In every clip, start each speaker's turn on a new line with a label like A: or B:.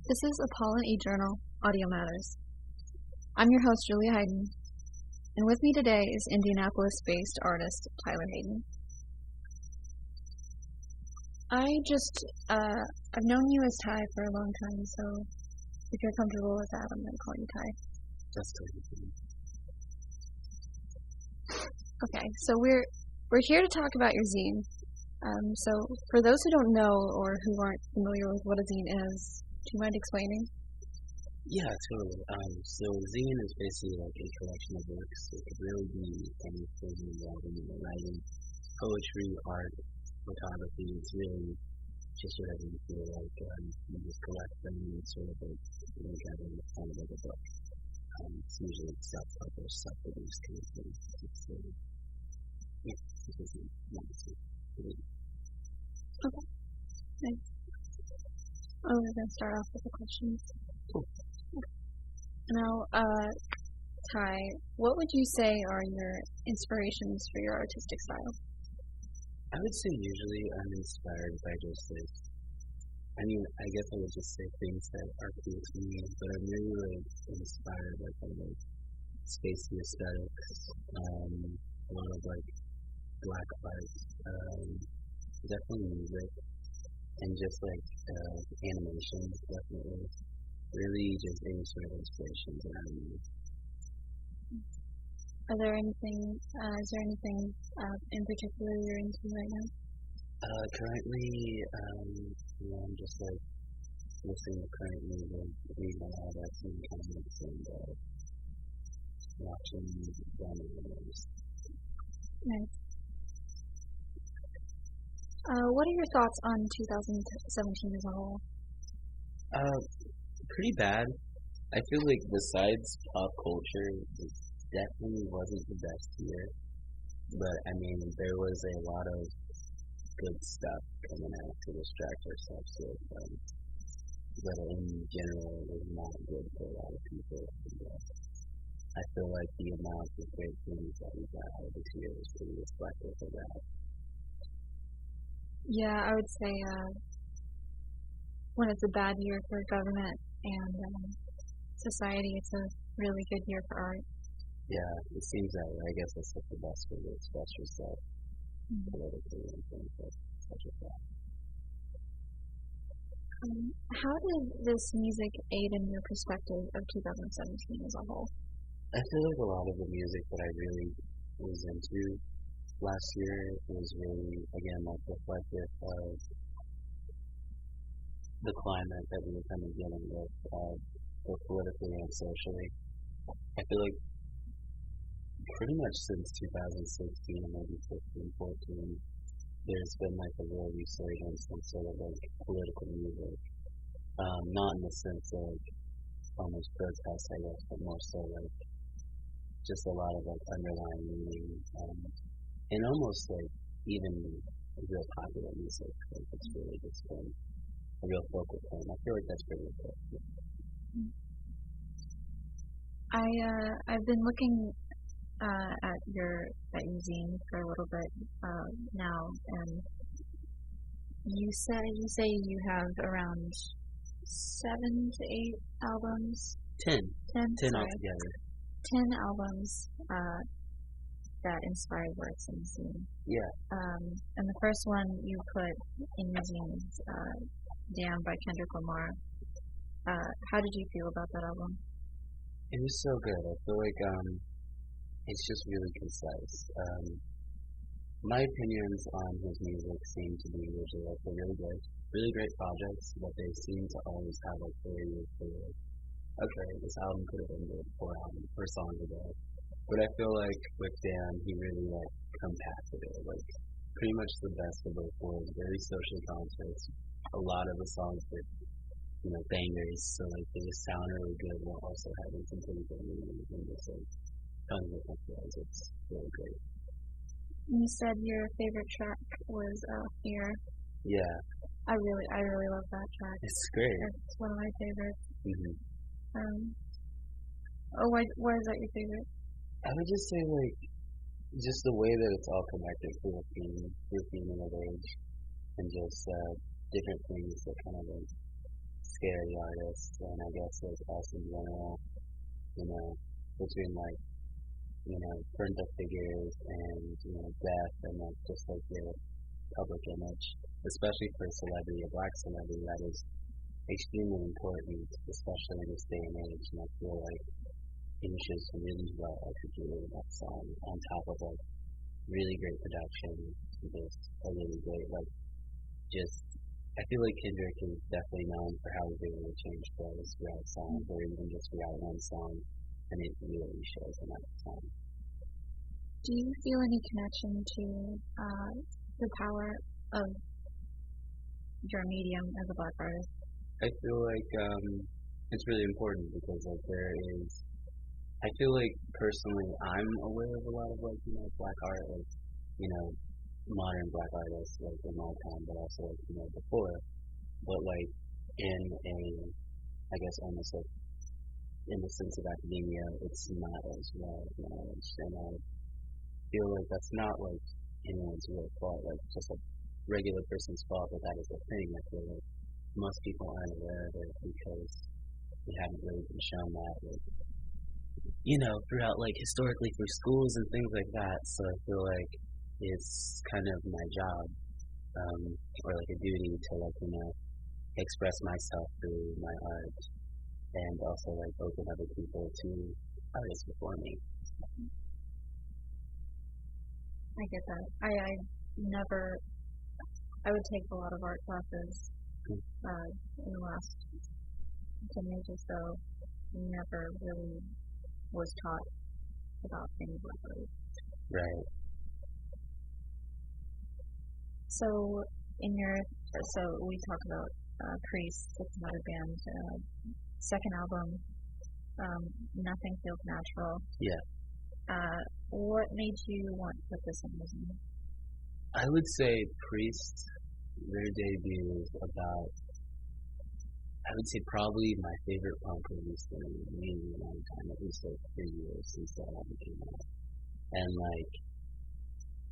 A: This is a Pollen e-journal, Audio Matters. I'm your host, Julia Hayden, and with me today is Indianapolis-based artist Tyler Hayden. I've known you as Ty for a long time, so if you're comfortable with that, I'm going to call you Ty.
B: That's totally
A: Okay, so we're here to talk about your zine. So for those who don't know or who aren't familiar with what a zine is, do you mind explaining?
B: Yeah, totally. So zine is basically like a collection of works. It could really be anything involving writing, poetry, art, photography. It's really just whatever you feel like. You just collect them and sort of like look at it in the form of a book. It's usually self-published, self-produced kind of thing. It's basically one to read.
A: Okay, thanks. Oh, we're going to start off with the questions.
B: Cool.
A: Now, Ty, what would you say are your inspirations for your artistic style?
B: I would say usually I'm inspired by just like, I guess I would just say things that are cool to me, but I'm really like inspired by kind of like spacey aesthetics, a lot of like black art, definitely music, and just like animation, definitely. Really just any sort of inspirations around me.
A: Is there anything in particular you're into right now?
B: Currently, I'm just like listening to current music, reading a lot about some comics, and watching drama videos.
A: Nice. What are your thoughts on 2017 as a whole?
B: Pretty bad. I feel like besides pop culture, it definitely wasn't the best year. But there was a lot of good stuff coming out to distract ourselves with. But in general, it was not good for a lot of people. And, I feel like the amount of great things that we got out of this year was pretty reflective of that.
A: Yeah, I would say when it's a bad year for government and society, it's a really good year for art.
B: Yeah, it seems that way. I guess that's like the best way to express yourself politically and things like such as that.
A: How did this music aid in your perspective of 2017 as a whole?
B: I feel like a lot of the music that I really was into last year was really, again, like reflective of the climate that we were kind of dealing with, both politically and socially. I feel like pretty much since 2016, maybe 15, 14, there's been like a real resurgence in sort of like political music. Not in the sense of almost protest, I guess, but more so like just a lot of like underlying meaning, and almost like even real popular music. Like it's really just been a real focal point. I feel like that's pretty important.
A: I've been looking at your zine for a little bit now, and you say you have around 7 to 8 albums.
B: 10
A: sorry.
B: altogether.
A: 10 albums that inspired works in the zine.
B: Yeah.
A: And the first one you put in your zine is Damn by Kendrick Lamar. How did you feel about that album?
B: It was so good. I feel like it's just really concise. My opinions on his music seem to be usually like they're really great projects, but they seem to always have like very okay, this album could have been made 4 songs ago. But I feel like with Dan, he really like compacted it. Like pretty much the best of both worlds. Very socially conscious. A lot of the songs that bangers, so like they just sound really good while also having some pretty good meanings and just like tons of influence. It's really great.
A: You said your favorite track was Fear.
B: Yeah.
A: I really love that track.
B: It's great.
A: It's one of my favorites.
B: Mm-hmm.
A: Why is that your favorite?
B: I would just say like just the way that it's all connected through a theme of age and just different things that kind of like scary artists, and I guess like us in general, you know, between like, you know, burned up figures and, you know, death and like just like your public image, especially for a celebrity, a black celebrity, that is extremely important, especially in this day and age. And I feel like he was just really well executed in that song, on top of like really great production, just a really great like just. I feel like Kendrick is definitely known for how he's able to change flows throughout songs, or even just throughout one song, and it really shows in that song.
A: Do you feel any connection to the power of your medium as a black artist?
B: I feel like it's really important because like there is. I feel like personally I'm aware of a lot of like, you know, black art, like, you know, modern black artists like in my time, but also like, you know, before. But like in a, I guess almost like in the sense of academia, it's not as well acknowledged, and I feel like that's not like anyone's real fault, like just a regular person's fault, but that is the thing. I feel like most people aren't aware of it because we haven't really been shown that, like, you know, throughout like historically through schools and things like that. So I feel like it's kind of my job, or like a duty to like, you know, express myself through my art and also like open other people to artists before me.
A: I get that. I never. I would take a lot of art classes in the last 10 years or so. Never really was taught about any black art.
B: Right.
A: So we talk about Priest, it's another band, second album, Nothing Feels Natural.
B: Yeah.
A: What made you want to put this in your zine?
B: I would say Priest, their debut is about, I would say probably my favorite punk release in a really long time, at least like 3 years since that album came out. And like,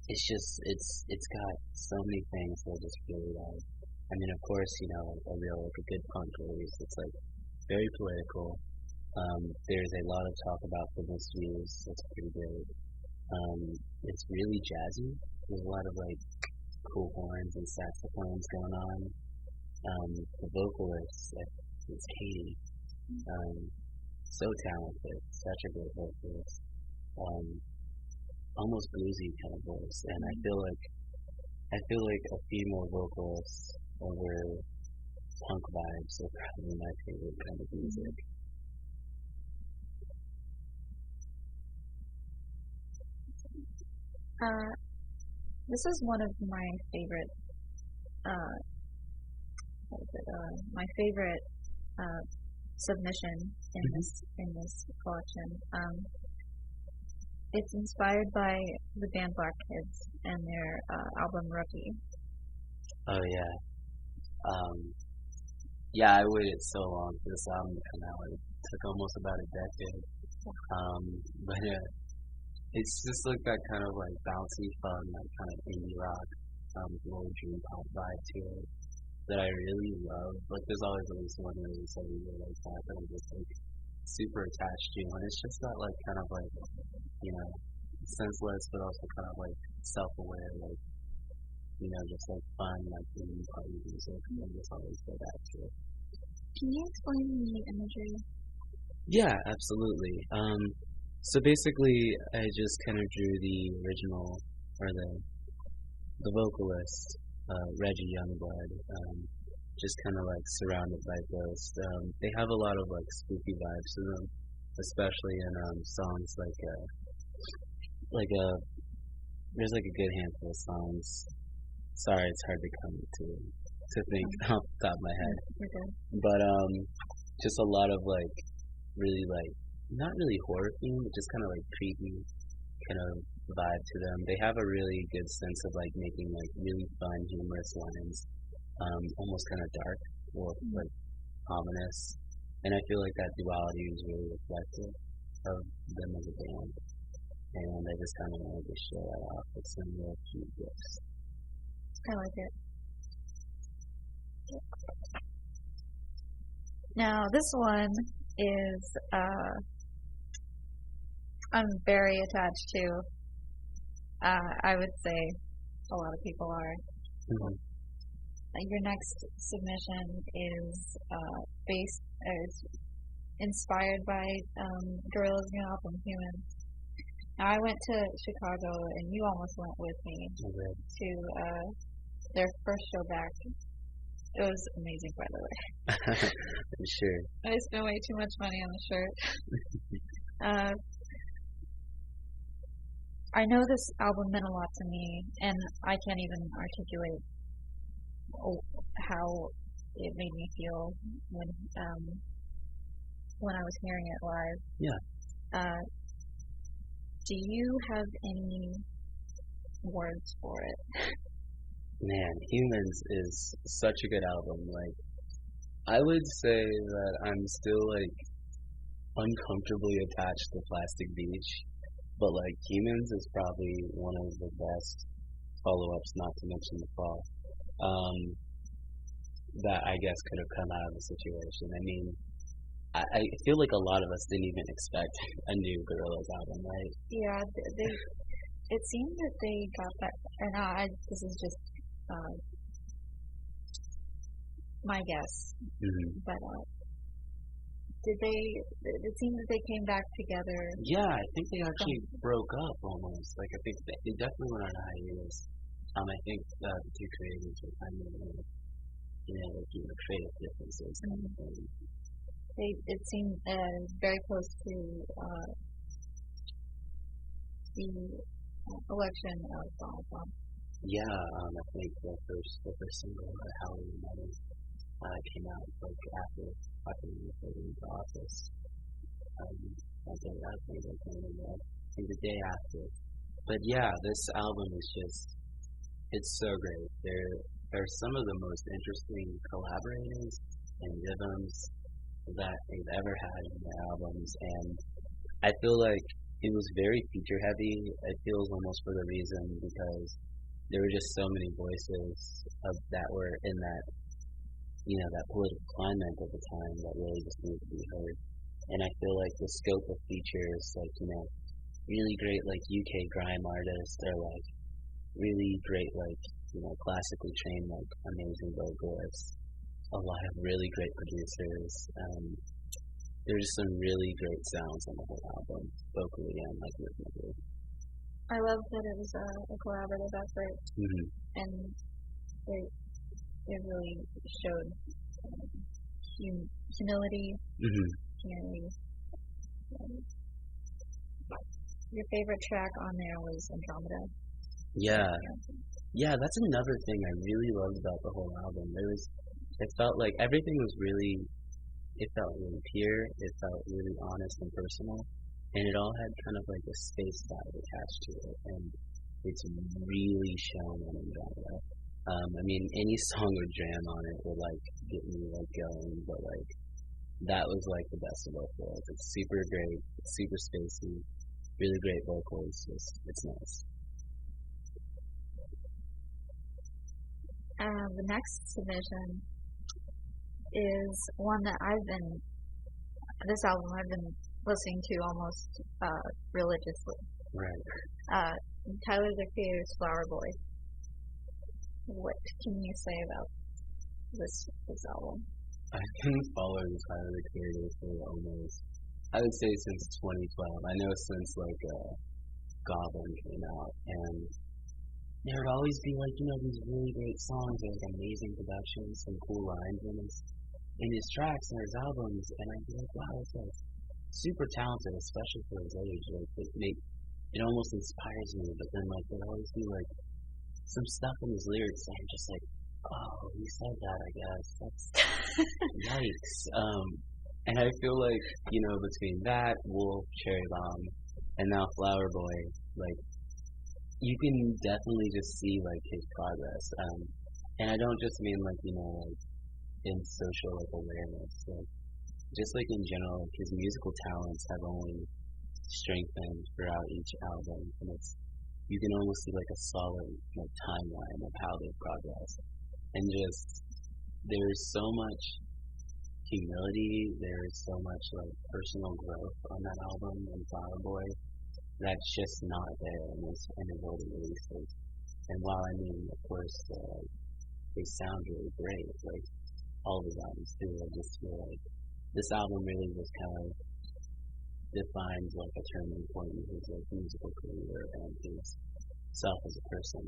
B: it's just, it's got so many things that I just really like. I mean, of course, you know, a good punk release, it's like very political. There's a lot of talk about feminist views, that's pretty good. It's really jazzy. There's a lot of like cool horns and saxophones going on. The vocalist is Katie. So talented, such a great vocalist. Almost bluesy kind of voice, and I feel like a female vocalist over punk vibes are probably my favorite kind of music.
A: This is one of my favorite submission in this collection. It's inspired by the band Black Kids and their album Rookie.
B: Oh yeah. Yeah, I waited so long for this album to come out. It took almost about a decade. But yeah, it's just like that kind of like bouncy, fun, like kind of indie rock, little dream pop vibe to it that I really love. Like there's always at least one release every year like that that I'm just like super attached to, and it's just that like kind of like, you know, senseless but also kind of like self-aware, like, you know, just like fun, like indie party music, and just always go back to it.
A: Can you explain the imagery?
B: Yeah, absolutely. So basically, I just kind of drew the original, or the vocalist, Reggie Youngblood, just kind of like surrounded by ghosts. They have a lot of like spooky vibes to them, especially in songs there's like a good handful of songs. Sorry, it's hard to come to think off the top of my head.
A: Okay.
B: But just a lot of like really like not really horror themed, just kind of like creepy kind of vibe to them. They have a really good sense of like making like really fun, humorous lines, almost kind of dark or like ominous. And I feel like that duality is really reflective of them as a band. And I just kind of wanted to show that off with some real cute gifts.
A: I like it. Now, this one is, I'm very attached to. I would say a lot of people are.
B: Mhm.
A: Your next submission is is inspired by Gorillaz' new album, Humans. Now, I went to Chicago, and you almost went with me
B: Okay.
A: to their first show back. It was amazing, by the way.
B: I'm sure.
A: I spent way too much money on the shirt. I know this album meant a lot to me, and I can't even articulate how it made me feel when I was hearing it live.
B: Yeah.
A: Do you have any words for it?
B: Man, Humans is such a good album. Like, I would say that I'm still like uncomfortably attached to Plastic Beach, but like Humans is probably one of the best follow-ups, not to mention The Fall, that I guess could have come out of the situation. I mean, I feel like a lot of us didn't even expect a new Gorillaz album, right?
A: Yeah, it seemed that they got that, and this is just my guess, but it seemed that they came back together.
B: Yeah, I think they actually broke up almost. Like, I think they definitely went on a hiatus. I think the two creators were kind of, like, creative differences.
A: It seemed very close to the election of Donald Trump.
B: Yeah, I think the first single, Halloween Money, came out like after he was into office. I think they came in the day after. But yeah, this album is it's so great. There are some of the most interesting collaborators and rhythms that they've ever had in their albums, and I feel like it was very feature heavy. It feels almost for the reason because there were just so many voices that were in that, that political climate at the time that really just needed to be heard. And I feel like the scope of features, like, really great, like, UK grime artists, or, like, really great, like, classically trained, like, amazing vocalists, a lot of really great producers. There's just some really great sounds on the whole album, vocally and, like, rhythmically.
A: I love that it was a collaborative effort, and it really showed humility, community. Your favorite track on there was Andromeda.
B: Yeah, that's another thing I really loved about the whole album. It felt like everything was it felt really pure, it felt really honest and personal, and it all had kind of like a space vibe attached to it, and it's really shown on Andromeda. I mean, any song with jam on it would like get me like going, but like that was like the best of both worlds. It's super great, it's super spacey, really great vocals. It's nice.
A: The next submission is one that this album I've been listening to almost religiously.
B: Right.
A: Tyler, the Creator's Flower Boy. What can you say about this album?
B: I've been following Tyler, the Creator for almost, I would say since 2012. I know since like Goblin came out, and there would always be like, these really great songs, there's like amazing production, some cool lines in his tracks and his albums, and I'd be like, wow, this guy's super talented, especially for his age. Like, it almost inspires me, but then like there'd always be like some stuff in his lyrics that I'm just like, oh, he said that, I guess. That's yikes. And I feel like, between that, Wolf, Cherry Bomb, and now Flower Boy, like, you can definitely just see like his progress. And I don't just mean like, like in social like awareness. Like, just like in general, his musical talents have only strengthened throughout each album, and you can almost see like a solid like timeline of how they've progressed. And just there's so much humility. There is so much like personal growth on that album and Flower Boy that's just not there in his older releases. And while I mean, of course, they sound really great, like all of his albums do, I just feel like this album really just kind of defines like a turning point in his like musical career and his self as a person.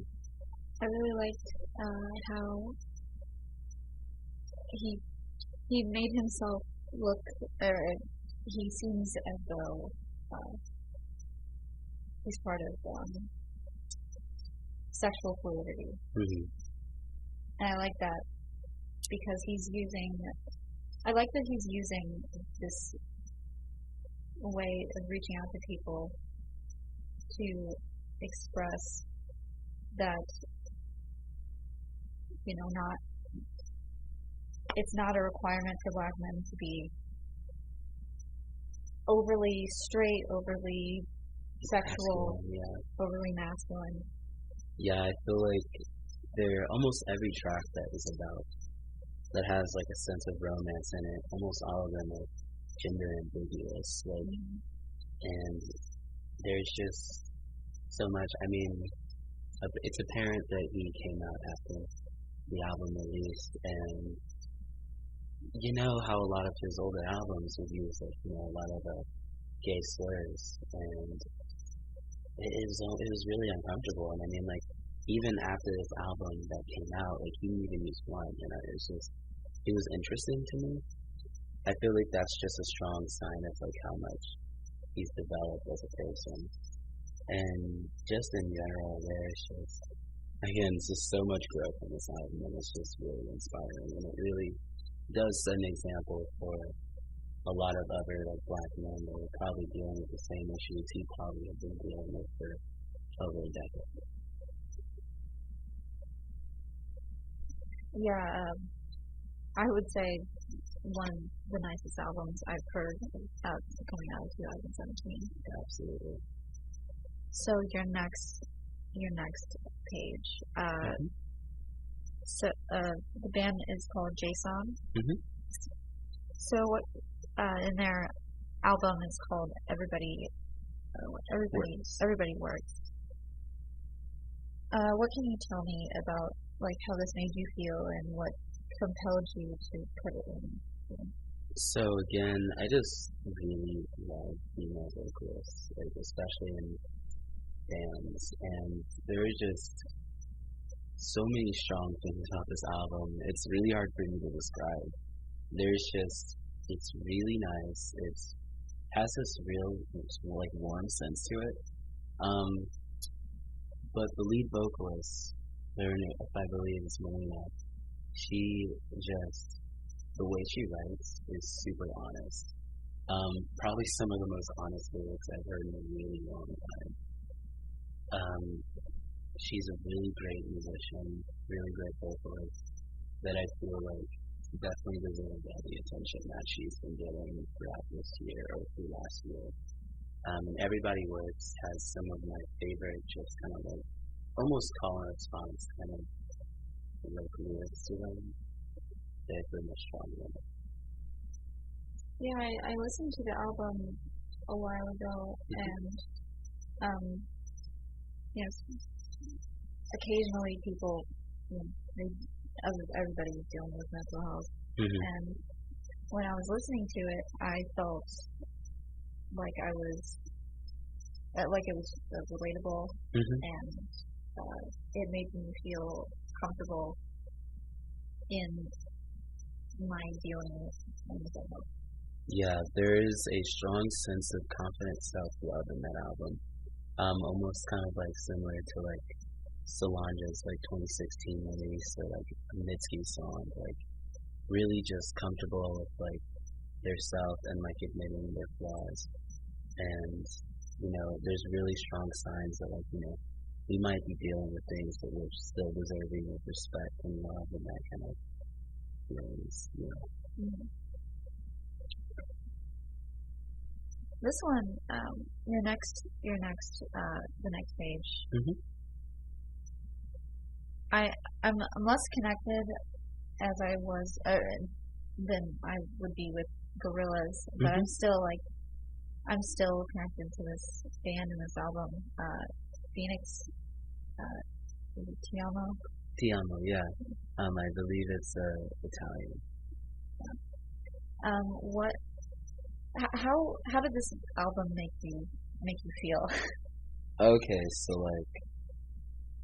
A: I really liked how he made himself look, or he seems as though he's part of sexual fluidity.
B: Mm-hmm.
A: And I like that because I like that he's using this way of reaching out to people to express that, it's not a requirement for black men to be overly straight, overly sexual, overly masculine.
B: Yeah, I feel like almost every track that has like a sense of romance in it, almost all of them are gender ambiguous, like, and there's just so much. I mean, it's apparent that he came out after the album released, and you know how a lot of his older albums would use like, a lot of gay slurs, and it was really uncomfortable. And I mean, like, even after this album that came out, like, he didn't even use one, it was interesting to me. I feel like that's just a strong sign of like how much he's developed as a person. And just in general, there's just, again, it's just so much growth in this album, and it's just really inspiring, and it really does set an example for a lot of other like black men that are probably dealing with the same issues he probably has been dealing with for over a decade.
A: Yeah, I would say one of the nicest albums I've heard coming out of 2017.
B: Absolutely.
A: So your next page. So the band is called Jason.
B: Mm-hmm.
A: So what in their album is called Everybody Works. What can you tell me about like how this made you feel and what compelled you to put it in?
B: So again, I just really love female vocalists, like especially in bands, and there are just so many strong things about this album. It's really hard for me to describe. It's really nice. It has this real like warm sense to it. But the lead vocalist, if I believe it's Melina, the way she writes is super honest. Probably some of the most honest lyrics I've heard in a really long time. She's a really great musician, really great vocalist, that I feel like definitely deserves all the attention that she's been getting throughout this year or through last year. Everybody Works has some of my favorite, just kind of like almost call and response kind of like lyrics to them. They're pretty much strong in it.
A: Yeah, I listened to the album a while ago, and occasionally people, everybody's dealing with mental health, and when I was listening to it, I felt like it was relatable, and it made me feel comfortable in my dealing with mental health.
B: Yeah, there is a strong sense of confident self-love in that album. Almost kind of like similar to like Solange's like 2016 release, or like a Mitski song, like really just comfortable with like their self and like admitting their flaws. And there's really strong signs that like we might be dealing with things, but we're still deserving of respect and love and that kind of feelings.
A: This one, the next page. I'm less connected as I was than I would be with Gorillaz, but I'm still like I'm still connected to this band and this album. Phoenix, is it Tiamo?
B: Tiamo, yeah. I believe it's Italian.
A: What? How did this album make you feel?
B: Okay, so like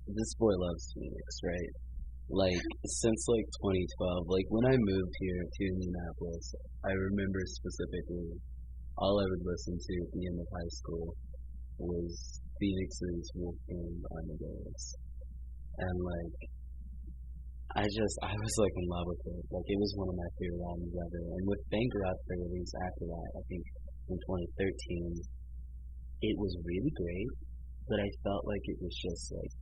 B: this boy loves Phoenix, right? Like since like 2012, like when I moved here to Indianapolis, I remember specifically all I would listen to at the end of high school was Phoenix's Wolfgang Amadeus, and like I was like in love with it. Like it was one of my favorite albums ever. And with Bankrupt, the release after that, I think in 2013, it was really great, but I felt like it was just like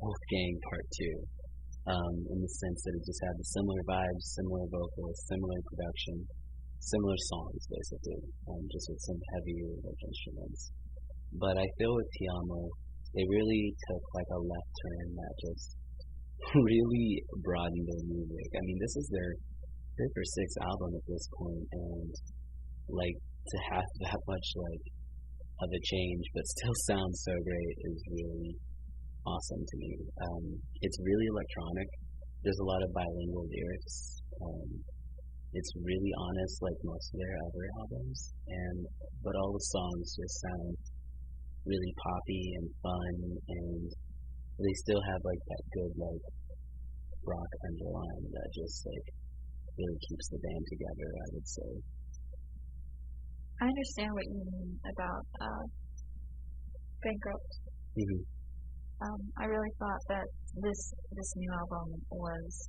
B: Wolfgang Part 2, in the sense that it just had the similar vibes, similar vocals, similar production, similar songs basically, just with some heavier like instruments. But I feel with Tiamo, they really took like a left turn that just really broadened their music. I mean, this is their fifth or sixth album at this point, and like to have that much like of a change, but still sound so great is really awesome to me. It's really electronic. There's a lot of bilingual lyrics. It's really honest, like most of their other albums, but all the songs just sound really poppy and fun, and they still have like that good like rock underline that just like really keeps the band together, I would say.
A: I understand what you mean about Bankrupt.
B: Mm-hmm.
A: I really thought that this new album was.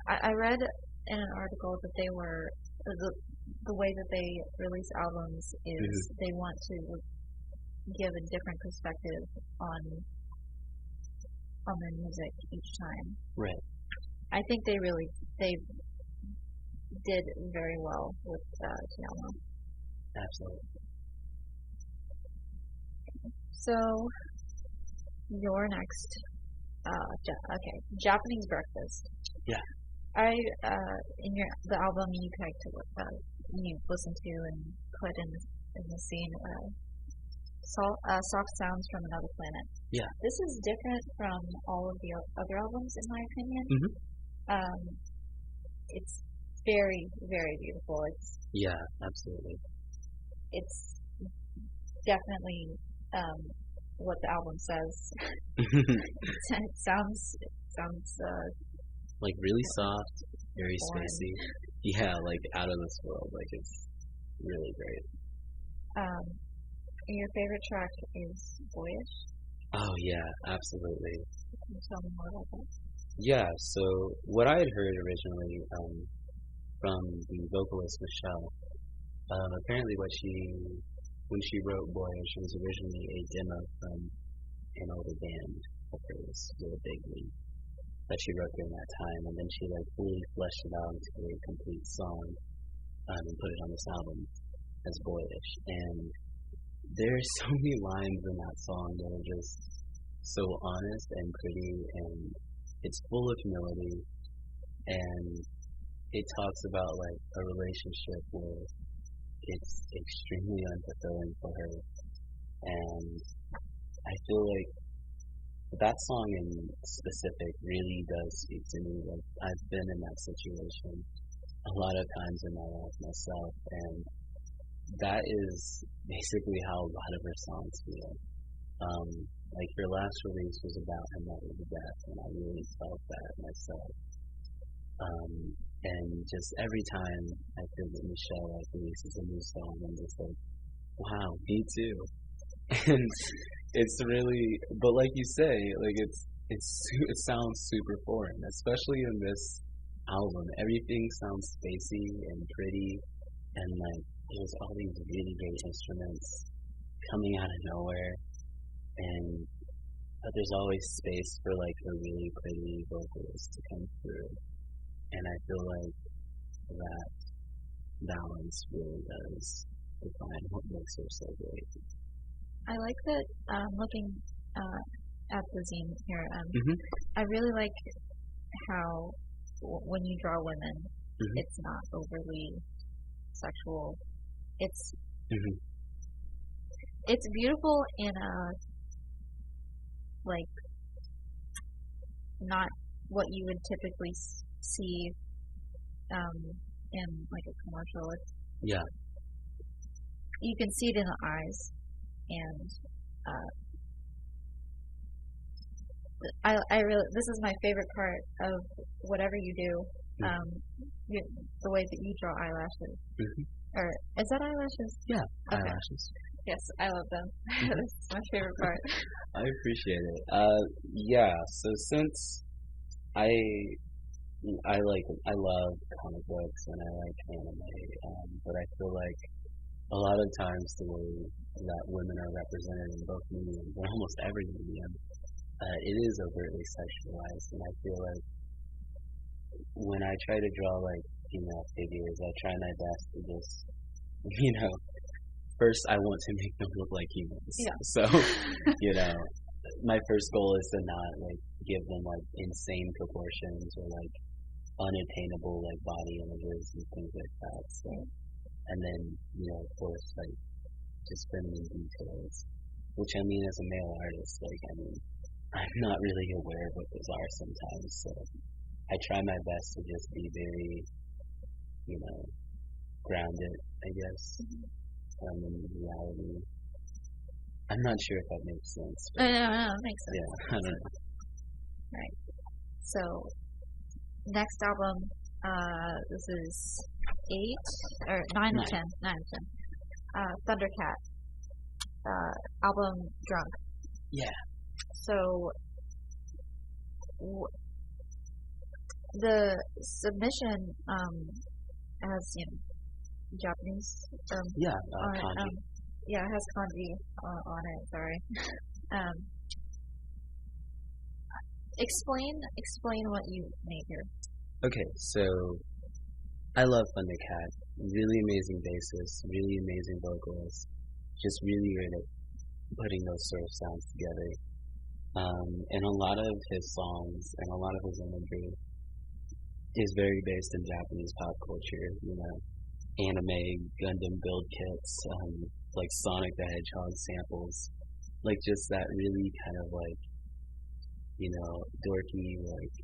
A: I read in an article that they were the way that they release albums is they want to give a different perspective on their music each time.
B: Right.
A: I think they did very well with Tiamo.
B: Absolutely.
A: So your next, Japanese Breakfast.
B: Yeah.
A: In the album you picked, you listened to and put in the scene, Soft Sounds from Another Planet.
B: Yeah.
A: This is different from all of the other albums, in my opinion. It's very, very beautiful.
B: Yeah, absolutely.
A: It's definitely what the album says. It sounds
B: like really soft, very spacey. Yeah, like out of this world. Like it's really great.
A: And your favorite track is Boyish?
B: Oh yeah, absolutely.
A: Can you tell me more about that?
B: Yeah, so what I had heard originally from the vocalist Michelle, apparently when she wrote Boyish, it was originally a demo from an older band of hers, Really Big League, that she wrote during that time, and then she like fully fleshed it out into a complete song and put it on this album as Boyish. And there's so many lines in that song that are just so honest and pretty, and it's full of humility, and it talks about like a relationship where it's extremely unfulfilling for her, and I feel like that song in specific really does speak to me. Like I've been in that situation a lot of times in my life myself, and that is basically how a lot of her songs feel. Like her last release was about her mother to death, and I really felt that myself. And just every time I feel that Michelle like releases a new song, I'm just like, wow, me too. And it's really, but like you say, like it sounds super foreign, especially in this album. Everything sounds spacey and pretty, and like there's all these really great instruments coming out of nowhere, but there's always space for like a really pretty vocalist to come through, and I feel like that balance really does define what makes her so great.
A: I like that. Looking at the zine here, I really like how when you draw women,
B: Mhm.
A: it's not overly sexual. It's
B: Mhm.
A: it's beautiful in a like not what you would typically see in like a commercial. It's,
B: Yeah.
A: you can see it in the eyes, and I really, this is my favorite part of whatever you do. You, the way that you draw eyelashes, or is that eyelashes?
B: Yeah.
A: Okay.
B: Eyelashes.
A: Yes, I love them. That's my favorite part.
B: I appreciate it. Yeah. So since I I love comic books and I like anime, but I feel like a lot of times the way that women are represented in both mediums, or almost every medium, it is overtly sexualized, and I feel like when I try to draw like female figures, I try my best to just, you know, first I want to make them look like humans.
A: Yeah.
B: So, you know, my first goal is to not like give them like insane proportions or like unattainable like body images and things like that. So, and then, you know, of course, like just feminine details, which I mean, as a male artist, like, I mean, I'm not really aware of what those are sometimes. So I try my best to just be very, you know, grounded, I guess, in reality. I'm not sure if that makes sense.
A: No, it makes sense.
B: Yeah, I don't know.
A: Right. So, next album, this is 9 and 10. 9 and 10. Thundercat. Album Drunk.
B: Yeah.
A: So, the submission has, you know, Japanese.
B: Yeah,
A: kanji. Yeah, it has kanji on it. Sorry. Explain what you made here.
B: Okay, so I love Thundercat. Really amazing bassist, really amazing vocalist. Just really good at putting those sort of sounds together. And a lot of his songs and a lot of his imagery is very based in Japanese pop culture, you know, anime, Gundam build kits, like Sonic the Hedgehog samples, like just that really kind of like, you know, dorky, like,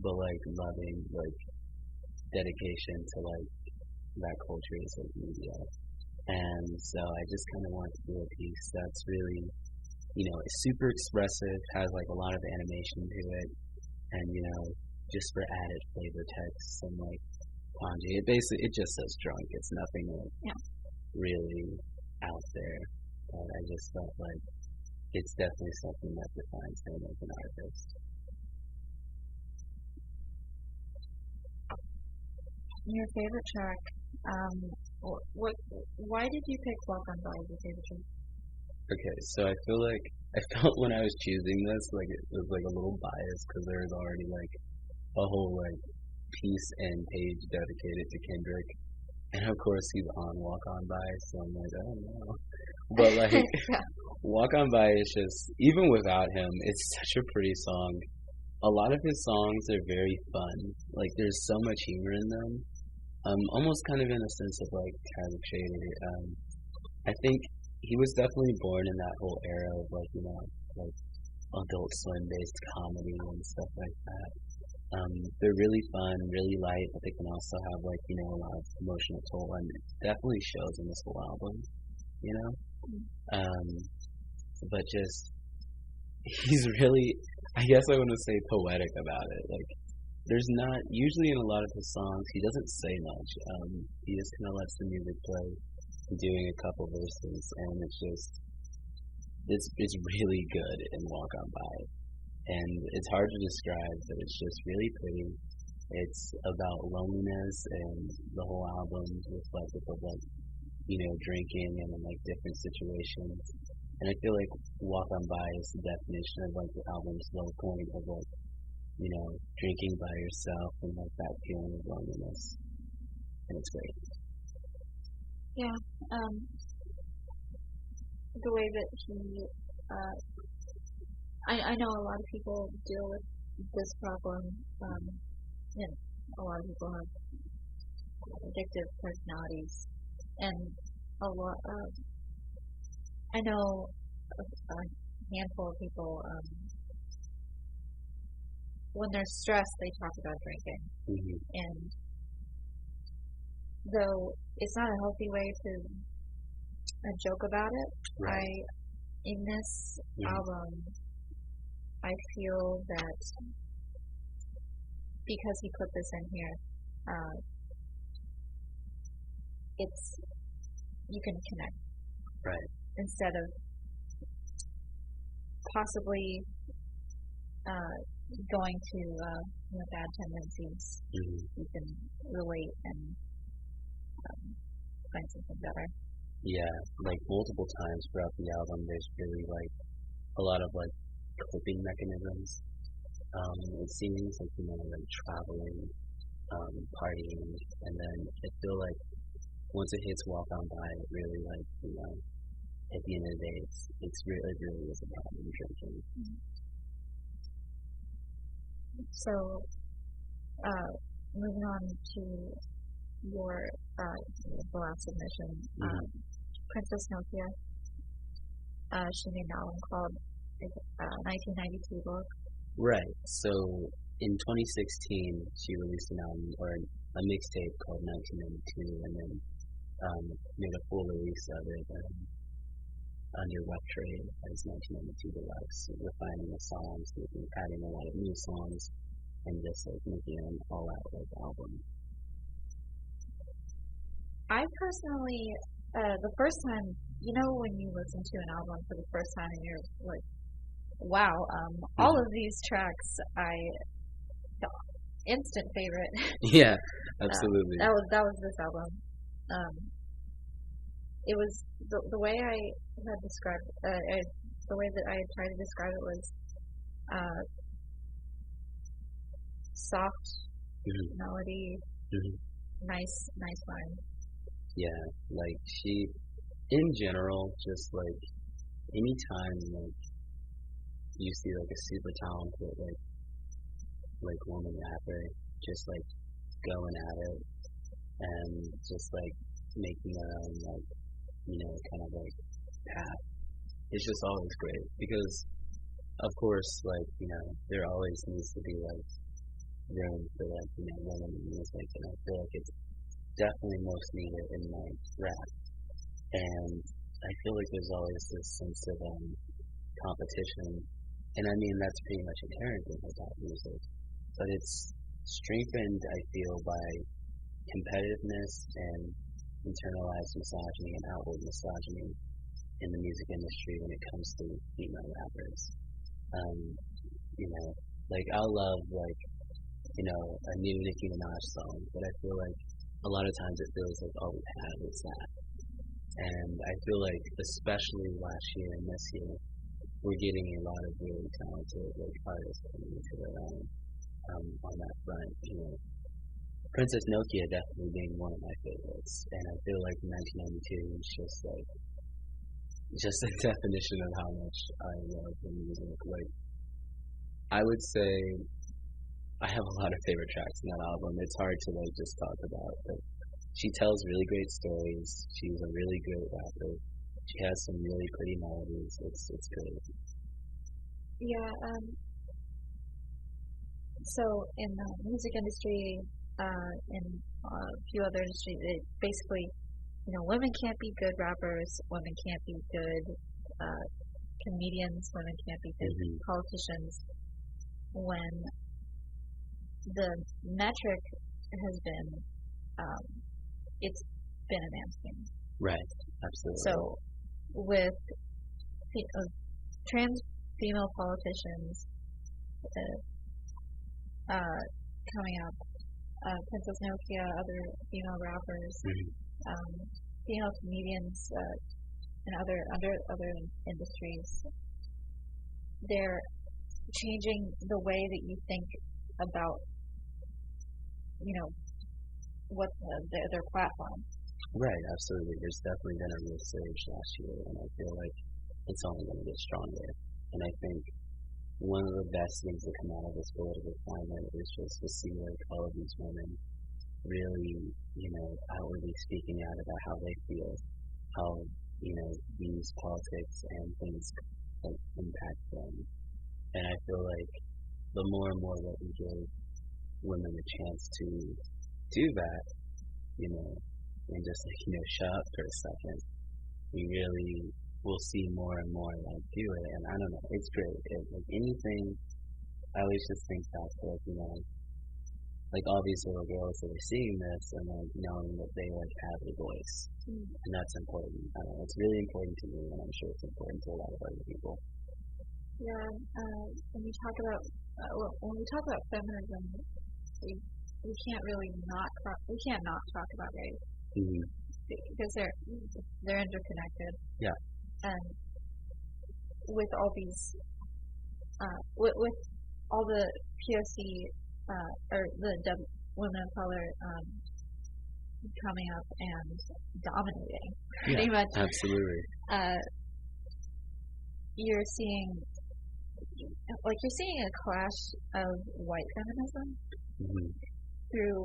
B: but like loving, like dedication to like that culture is like media. And so I just kind of want to do a piece that's really, you know, it's super expressive, has like a lot of animation to it, and you know, just for added flavor text and like kanji. It just says drunk. It's nothing like really out there. But I just felt like it's definitely something that defines him as an artist.
A: Your favorite track? Why did you pick Walk On By as your favorite track?
B: Okay, so I felt when I was choosing this, like it was like a little biased because there was already like a whole like piece and page dedicated to Kendrick, and of course he's on Walk On By, so I'm like, I don't know, but like Walk On By is just, even without him, it's such a pretty song. A lot of his songs are very fun. Like there's so much humor in them. Almost kind of in a sense of like Tyler Shader. I think he was definitely born in that whole era of like, you know, like Adult Swim based comedy and stuff like that. They're really fun, really light, but they can also have like, you know, a lot of emotional toll, and it definitely shows in this whole album, you know? But just, he's really, I guess I want to say poetic about it. Like, there's not, usually in a lot of his songs, he doesn't say much. He just kind of lets the music play, doing a couple verses, and it's just, it's really good in Walk On By. And it's hard to describe, but it's just really pretty. It's about loneliness, and the whole album is reflective of like, you know, drinking and like different situations. And I feel like Walk On By is the definition of like the album's low point of like, you know, drinking by yourself and like that feeling of loneliness. And it's great.
A: Yeah. The way that he, I know a lot of people deal with this problem, a lot of people have addictive personalities, and a lot of I know a handful of people when they're stressed they talk about drinking, and though it's not a healthy way to joke about it,
B: Right.
A: in this album I feel that because he put this in here, it's you can connect,
B: Right.
A: instead of possibly going to bad tendencies. You can relate and find something better.
B: Yeah, like multiple times throughout the album, there's really like a lot of like coping mechanisms. It seems like like traveling, partying, and then I feel like once it hits Walk On By, it really like at the end of the day, it's really is about drinking.
A: So, moving on to your the last submission, Princess Nokia. She made an album called 1992 book.
B: Right. So in 2016, she released an album or a mixtape called 1992, and then made a full release of it under Rough Trade as 1992 Deluxe, refining the songs, adding a lot of new songs, and just like making an all-out like album.
A: I personally, the first time, when you listen to an album for the first time and you're like, wow, all of these tracks, instant favorite.
B: Yeah, absolutely.
A: That was this album. It was the way I had described the way that I had tried to describe it was soft melody, nice rhyme.
B: Yeah, like she, in general, just like anytime like you see like a super talented like woman rapper just like going at it and just like making their own like kind of like path, it's just always great because of course like there always needs to be like room for like women in music, and I feel like it's definitely most needed in like rap, and I feel like there's always this sense of competition, and I mean that's pretty much inherent in hip hop music, but it's strengthened I feel by competitiveness and internalized misogyny and outward misogyny in the music industry when it comes to female rappers. Like I love like a new Nicki Minaj song, but I feel like a lot of times it feels like all we have is that. And I feel like especially last year and this year, we're getting a lot of really talented like artists coming into their own on that front. Princess Nokia definitely being one of my favorites, and I feel like 1992 is just a definition of how much I love the music. Like I would say I have a lot of favorite tracks in that album. It's hard to like just talk about, but she tells really great stories. She's a really great rapper. She has some really pretty melodies. It's great.
A: Yeah. So in the music industry, in a few other industries, it basically, women can't be good rappers, women can't be good comedians, women can't be good politicians. When the metric has been, it's been a man's game.
B: Right, absolutely.
A: So with trans female politicians coming up, Princess Nokia, other female rappers, female comedians, and other industries, they're changing the way that you think about what their platform.
B: Right, absolutely. There's definitely been a real surge last year, and I feel like it's only going to get stronger. And I think one of the best things that come out of this political climate is just to see like all of these women really, outwardly speaking out about how they feel, how, these politics and things like impact them. And I feel like the more and more that we give women a chance to do that, and just like, shut up for a second, we really will see more and more like do it. And I don't know, it's great. Like anything, I always just think back to like all these little girls that are seeing this and like knowing that they like have a voice, and that's important. I don't know, it's really important to me, and I'm sure it's important to a lot of other people.
A: Yeah, when we talk about feminism, we can't really not talk about race, because they're interconnected.
B: Yeah.
A: And with all these, with all the POC or the women of color coming up and dominating, pretty much.
B: Absolutely.
A: You're seeing a clash of white feminism through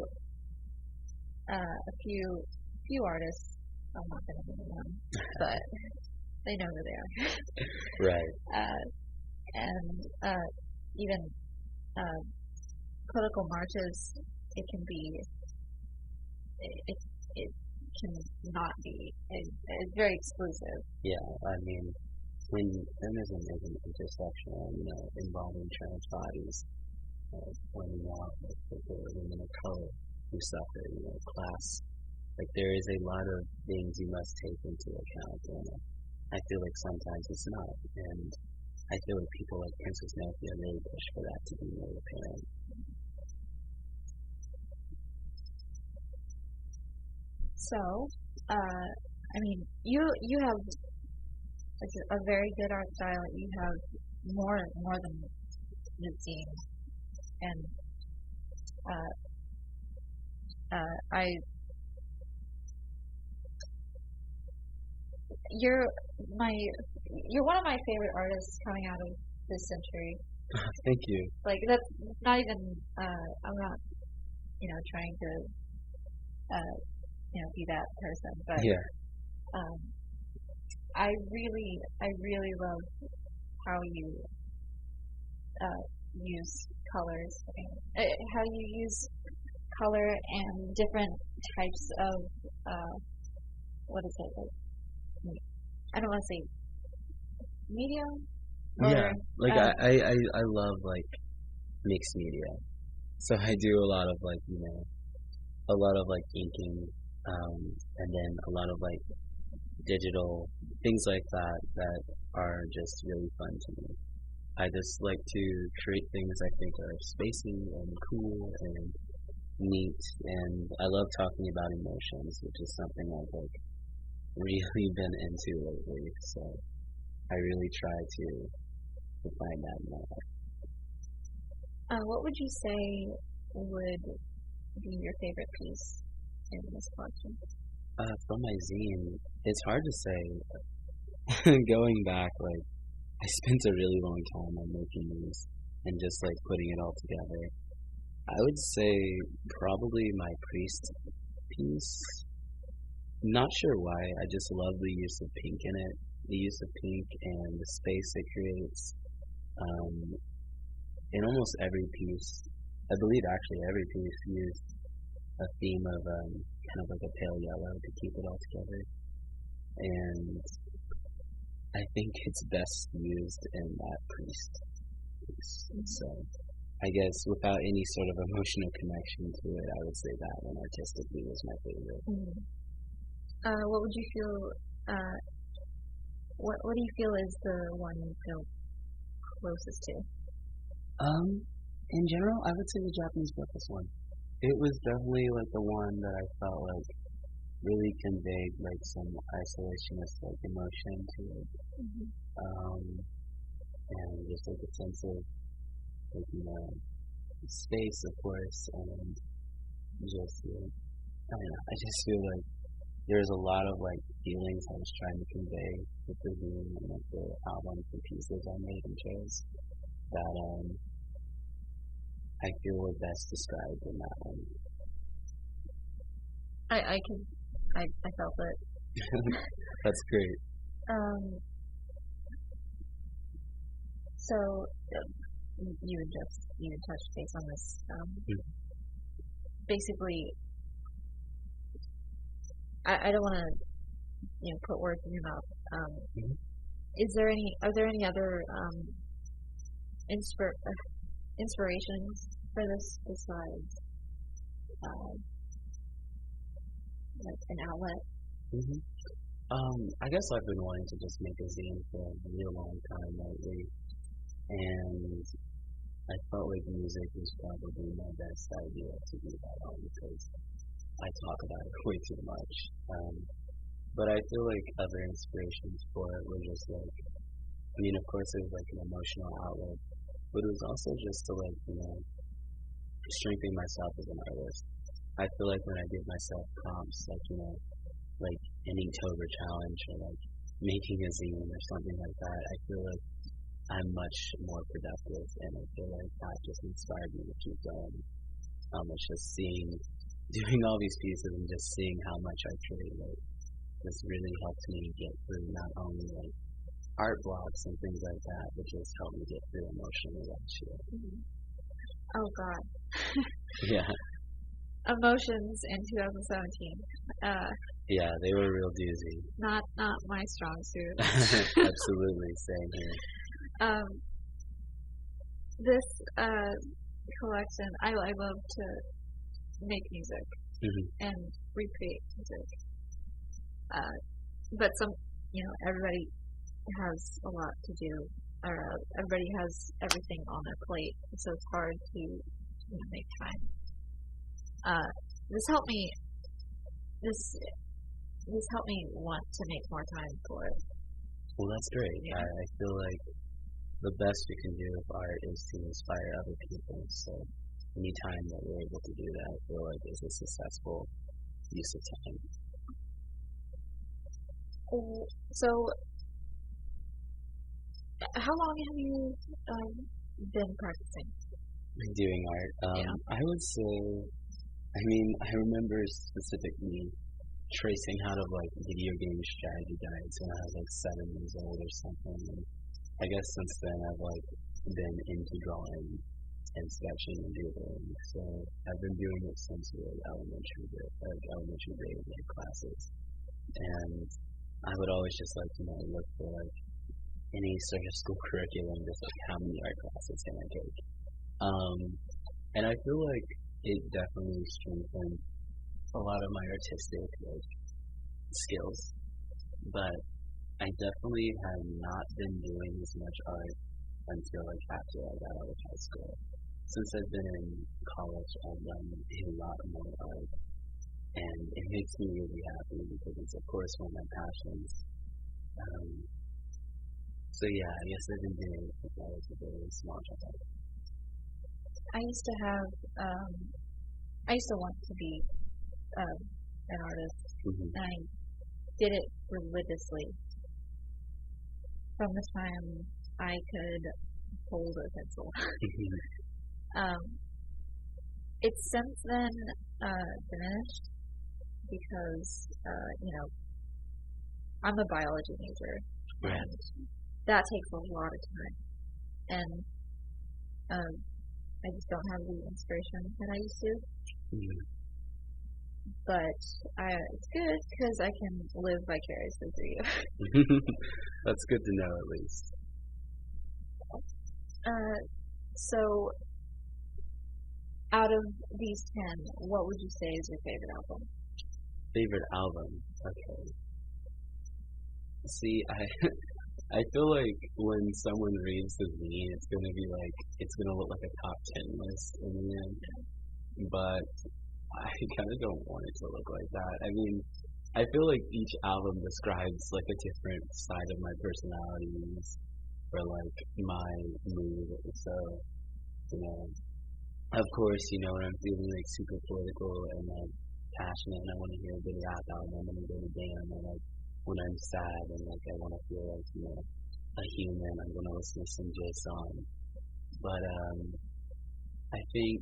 A: a few artists. I'm not going to name them, but they know who they are.
B: Right.
A: And even political marches, it can not be. It's very exclusive.
B: Yeah, I mean, when feminism isn't intersectional, involving trans bodies, pointing out like the women of color who suffer, class, like there is a lot of things you must take into account, and I feel like sometimes it's not, and I feel like people like Princess Nokia really push for that to be made apparent.
A: So, I mean, you have a very good art style. You have more than the zine, and you're one of my favorite artists coming out of this century.
B: Thank you.
A: Like that's not even. I'm not, trying to, be that person, but
B: yeah.
A: I really love how you use colors, how you use color and different types of what is it? Like, I don't want to say medium.
B: Yeah, like I love like mixed media, so I do a lot of like inking, and then a lot of like digital things like that are just really fun to me. I just like to create things I think are spacey and cool and neat, and I love talking about emotions, which is something I've like really been into lately. So I really try to find that in my art.
A: What would you say would be your favorite piece in this collection?
B: From my zine, it's hard to say. Going back, like, I spent a really long time on making these and just like putting it all together. I would say probably my priest piece. Not sure why, I just love the use of pink in it, the use of pink and the space it creates. In almost every piece, I believe actually every piece used a theme of kind of like a pale yellow to keep it all together. And I think it's best used in that priest piece. So I guess without any sort of emotional connection to it, I would say that one artistically was my favorite.
A: What would you feel? What do you feel is the one you feel closest to?
B: In general, I would say the Japanese breakfast one. It was definitely like the one that I felt like really conveyed like some isolationist like emotion to it. And just like a sense of like space, of course, and just I don't know. I just feel like there's a lot of like feelings I was trying to convey with the zine and like the albums and pieces I made and chose. that I feel were best described in that one.
A: I felt it.
B: That's great.
A: So you touched base on this. Basically, I don't want to put words in your mouth. Are there any other inspirations for this besides like an outlet?
B: I guess I've been wanting to just make a zine for a real long time lately, and I felt like music was probably my best idea to do that on because I talk about it way too much. But I feel like other inspirations for it were just like, I mean, of course it was like an emotional outlet, but it was also just to like, strengthen myself as an artist. I feel like when I give myself prompts, like, like an Inktober challenge or like making a zine or something like that, I feel like I'm much more productive, and I feel like that just inspired me to keep going. It's just doing all these pieces and just seeing how much I create, like, this really helped me get through not only like art blocks and things like that, but just helped me get through emotionally last year.
A: Oh God.
B: Yeah.
A: Emotions in 2017.
B: Yeah, they were a real doozy.
A: Not my strong suit.
B: Absolutely, same here.
A: This collection, I love to make music and recreate music. But everybody has a lot to do, or everybody has everything on their plate, so it's hard to make time. This helped me want to make more time for it.
B: Well, that's great.
A: Yeah.
B: I feel like the best we can do with art is to inspire other people. So any time that we're able to do that, I feel like is a successful use of time.
A: So, how long have you been practicing?
B: Doing art? I would say, I remember specifically tracing out of like video game strategy guides when I was like 7 years old or something. And I guess since then I've like been into drawing and sketching and doodling. So I've been doing it since really elementary grade like classes. And I would always just like look for like any sort of school curriculum, just like how many art classes can I take. And I feel like it definitely strengthened a lot of my artistic like skills, but I definitely have not been doing as much art until like after I got out of high school. Since I've been in college, I've done a lot more art, and it makes me really happy because it's of course one of my passions. So yeah, I guess I've been doing it since I was a very small child.
A: I used to want to be an artist, and I did it religiously from the time I could hold a pencil. It's since then diminished because I'm a biology major, and that takes a lot of time, and I just don't have the inspiration that I used to. But it's good because I can live vicariously through you.
B: That's good to know, at least.
A: So, out of these 10, what would you say is your favorite album?
B: Favorite album? Okay. See, I feel like when someone reads the zine, it's gonna look like a top 10 list in the end. But I kind of don't want it to look like that. I mean, I feel like each album describes like a different side of my personality or like my mood. So, of course, when I'm feeling like super political and like passionate and I want to hear a good rap album, I'm gonna go to Damn. Or like when I'm sad and like I want to feel like a human, I'm gonna listen to some J song. But I think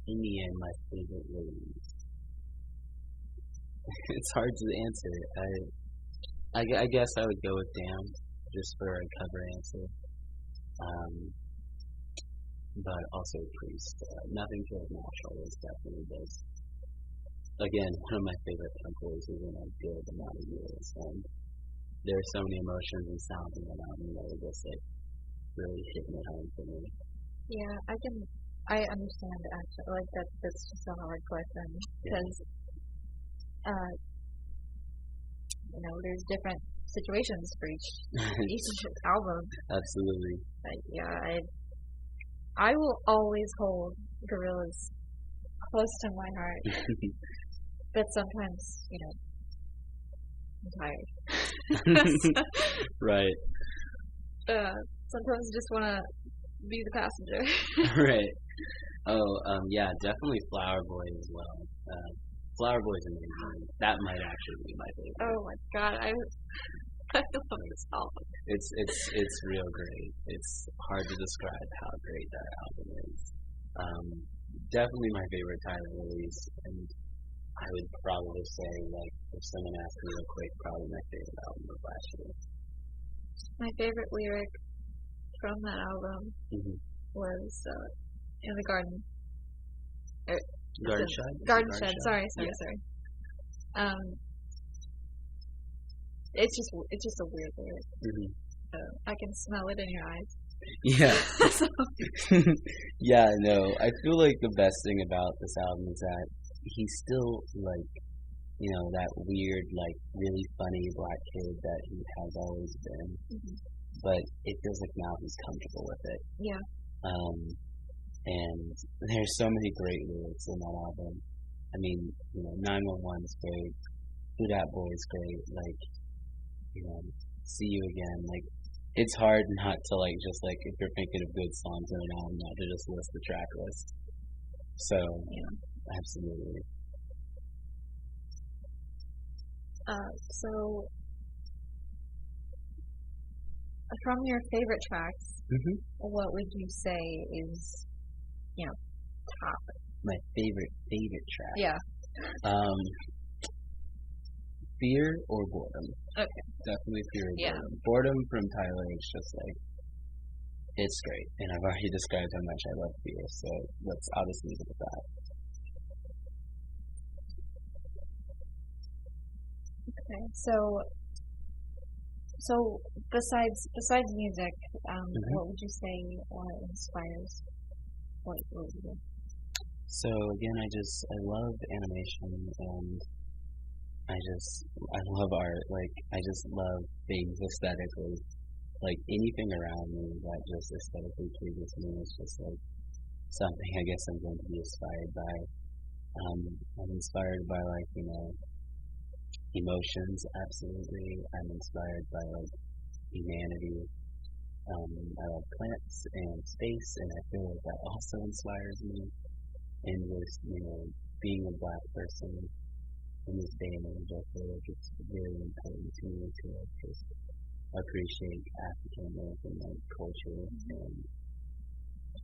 B: in the end, my favorite release. It's hard to answer. I guess I would go with Damned just for a cover answer. Um, but also Priest. Nothing Feels Natural is definitely this. Again, one of my favorite punk releases in a good amount of years, and there are so many emotions and sounds in that album that are just like really hitting it home for me.
A: Yeah, I understand actually. Like that's just a hard question because, there's different situations for each album.
B: Absolutely.
A: Yeah, I will always hold Gorillaz close to my heart, but sometimes, I'm tired.
B: Right.
A: Sometimes I just want to be the passenger.
B: Right. Oh, yeah, definitely Flower Boy as well. Flower Boy's amazing. That might actually be my favorite.
A: Oh my god, I love this album.
B: It's real great. It's hard to describe how great that album is. Definitely my favorite Tyler release, and I would probably say, like, if someone asked me real quick, probably my favorite album of last year.
A: My favorite lyric from that album was in the garden.
B: Garden Shed?
A: Garden Shed. Sorry. It's just a weird lyric. I can smell it in your eyes.
B: Yeah. Yeah, no. I feel like the best thing about this album is that he's still like, that weird, like really funny black kid that he has always been. But it feels like now he's comfortable with it.
A: Yeah.
B: And there's so many great lyrics in that album. I mean, 911 is great. Who Dat Boy is great. Like, See You Again. Like, it's hard not to just if you're thinking of good songs in an album, not to just list the track list. So, absolutely.
A: So, from your favorite tracks, what would you say is, top?
B: My favorite track?
A: Yeah.
B: Fear or Boredom?
A: Okay.
B: Definitely Fear or
A: Yeah.
B: Boredom. Boredom from Tyler is just it's great. And I've already described how much I love Fear, so I'll just leave it at that.
A: Okay, so besides music, what would you say inspires what you do?
B: So again, I love animation, and I love art. Like, I just love things aesthetically. Like, anything around me that just aesthetically pleases me is just something I guess I'm going to be inspired by. I'm inspired by emotions, absolutely. I'm inspired by humanity. I love plants and space, and I feel like that also inspires me. And just, being a black person in this day and age, I feel like it's really important to me to just appreciate African American culture and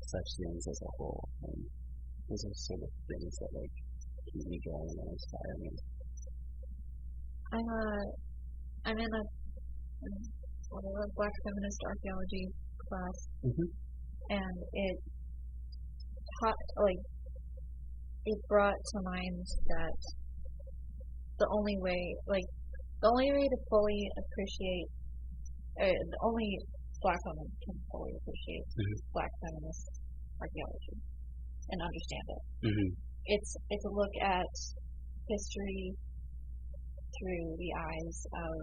B: such things as a whole. And those are sort of things that keep me going and inspire me.
A: I'm in a Black feminist archaeology class, and it brought to mind that the only way to fully appreciate, the only Black woman can fully appreciate Black feminist archaeology and understand it. It's a look at history through the eyes of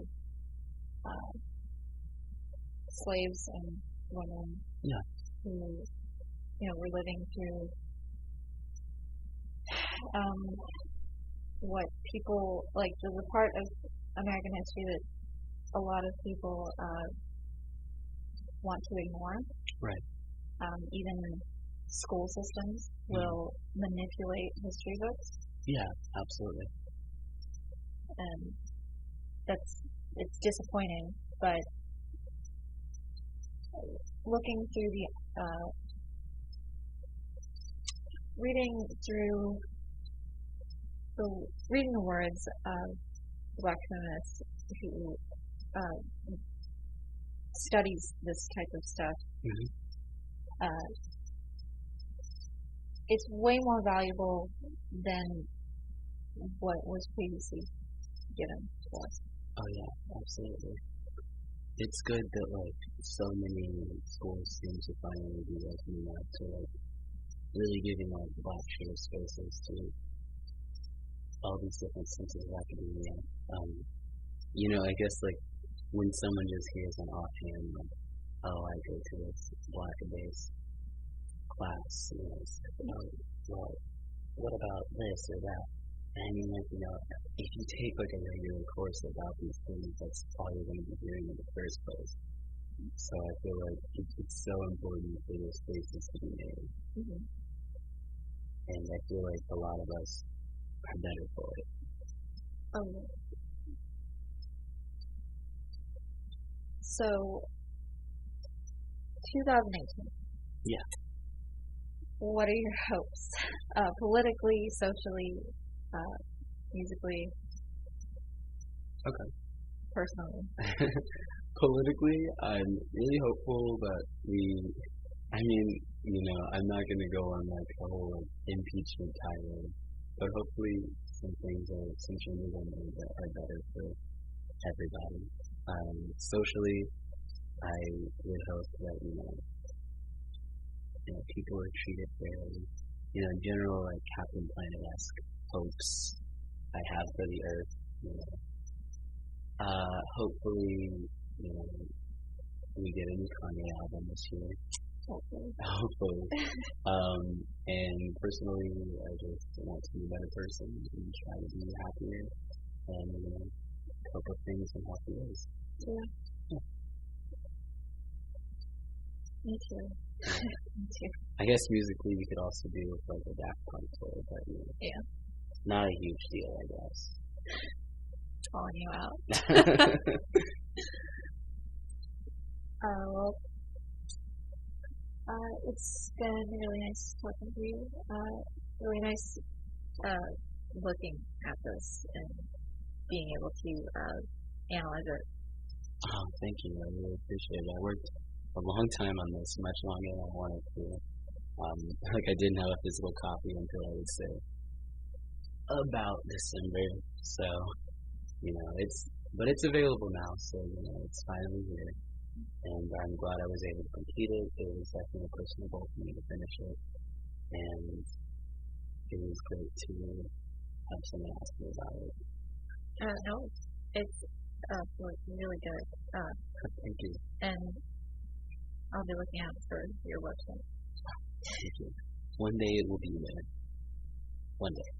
A: slaves and women who were living through what people the part of American history that a lot of people want to ignore.
B: Right.
A: Even school systems will manipulate history books.
B: Yeah, absolutely.
A: And it's disappointing, but looking through reading through reading the words of Black feminists who studies this type of stuff, it's way more valuable than what was previously given to us.
B: Oh yeah, absolutely. It's good that like so many schools seem to finally be opening up to like really giving like Black share spaces to all these different senses of academia. I guess like when someone just hears an offhand like, oh, I go to this Black-based class, it's like, oh, well, what about this or that? And I mean, like, if you take like a regular course about these things, that's all you're going to be hearing in the first place. So I feel like it's so important for those spaces to be made. And I feel like a lot of us are better for it.
A: So, 2018.
B: Yeah.
A: What are your hopes? Politically, socially, musically?
B: Okay.
A: Personally?
B: Politically, I'm really hopeful that I'm not going to go on like a whole like, impeachment tirade, but hopefully some changes are made that are better for everybody. Socially, I would hope that, people are treated fairly. In general, like Captain Planet-esque hopes I have for the Earth, hopefully, we get a new Kanye album this year. Hopefully. And personally, I just want to be a better person and try to be happier and, cope with things in healthy ways.
A: Yeah. Me too. Me too.
B: I guess musically we could also do with like a Daft Punk tour, but
A: yeah,
B: not a huge deal, I guess.
A: Calling you out. It's been really nice talking to you. Really nice looking at this and being able to analyze it.
B: Oh, thank you. I really appreciate it. I worked a long time on this, much longer than I wanted to. I didn't have a physical copy until I would say about December. So, it's available now. So, it's finally here. And I'm glad I was able to complete it. It was definitely a personal goal for me to finish it. And it was great to have someone ask me about it.
A: No, it's really good.
B: Thank you.
A: And I'll be looking out for your website.
B: Thank you. One day it will be there. One day.